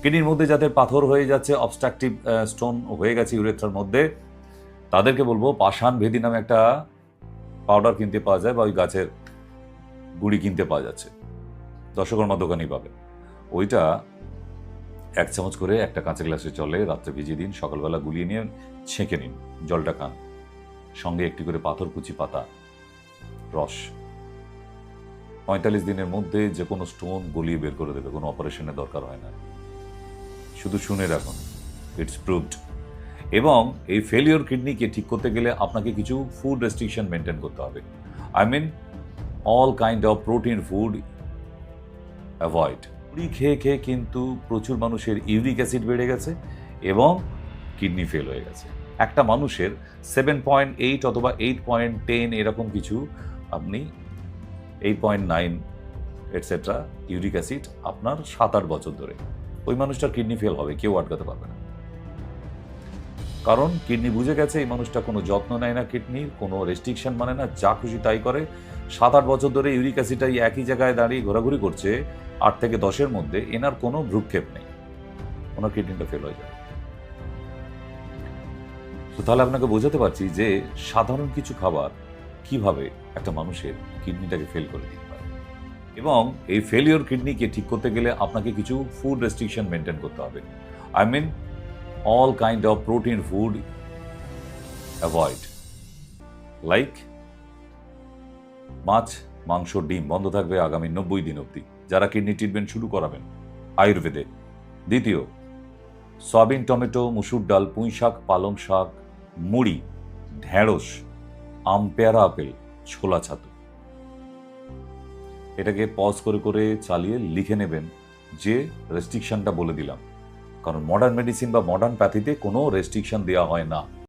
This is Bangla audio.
কিডনির মধ্যে যাদের পাথর হয়ে যাচ্ছে, অবস্ট্রাকটিভ স্টোন হয়ে গেছে ইউরেথ্রার মধ্যে, তাদেরকে বলবো পাষাণ ভেদি নামে একটা পাউডার কিনতে পাওয়া যায়, বা ওই গাছের গুঁড়ি কিনতে পাওয়া যাচ্ছে, দশকর্মা দোকানেই পাবে। ওইটা 1 চামচ করে একটা কাঁচা গ্লাসে জলে রাত্রে ভিজিয়ে দিন, সকালবেলা গুলিয়ে নিয়ে ছেঁকে নিন, জলটা খান, সঙ্গে একটি করে পাথরকুচি পাতা রস। 45 দিনের মধ্যে যে কোনো স্টোন গলিয়ে বের করে দেবে, কোনো অপারেশনের দরকার হয় না। শুধু শুনে রাখুন, ইটস প্রুভড। এবং এই ফেলিওর কিডনিকে ঠিক করতে গেলে আপনাকে কিছু ফুড রেস্ট্রিকশন মেনটেন করতে হবে। I mean all kind of protein food avoid. মুড়ি খেয়ে খেয়ে কিন্তু প্রচুর মানুষের ইউরিক অ্যাসিড বেড়ে গেছে এবং কিডনি ফেল হয়ে গেছে। একটা মানুষের 7.8 অথবা 8.10 এরকম কিছু, আপনি 8.9 এটসেট্রা ইউরিক অ্যাসিড আপনার 7-8 বছর ধরে, ওই মানুষটার কিডনি ফেল হবে, কেউ আটকাতে পারবে না। কারণ কিডনি বুঝে গেছে এই মানুষটা কোনো যত্ন নেয় না, কিডনির কোনো রেস্ট্রিকশন মানে না, যা খুশি তাই করে। 7-8 বছর ধরে ইউরিক অ্যাসিডটাই একই জায়গায় দাঁড়িয়ে ঘোরাঘুরি করছে, 8 থেকে 10-এর মধ্যে এনার কোনো ভ্রুক্ষেপ নেই, ওনার কিডনিটা ফেল হয়ে যাবে। তো তাহলে আপনাকে বোঝাতে পারছি যে সাধারণ কিছু খাবার কিভাবে একটা মানুষের কিডনিটাকে ফেল করে দিতে পারে। এবং এই ফেলিওর কিডনিকে ঠিক করতে গেলে আপনাকে কিছু ফুড রেস্ট্রিকশন মেনটেন করতে হবে। I mean all kind of protein food avoid, like মাছ, মাংস, ডিম বন্ধ থাকবে আগামী 90 দিন অবধি, যারা কিডনি ট্রিটমেন্ট শুরু করাবেন আয়ুর্বেদে। দ্বিতীয়, সয়াবিন, টমেটো, মুসুর ডাল, পুঁই শাক, পালং শাক, মুড়ি, ঢেঁড়স, আম, পেয়ারা, আপেল, ছোলা ছাতু। এটাকে পজ করে করে চালিয়ে লিখে নেবেন যে রেস্ট্রিকশনটা বলে দিলাম, কারণ মডার্ন মেডিসিন বা মডার্ন প্যাথিতে কোনো রেস্ট্রিকশন দেওয়া হয় না।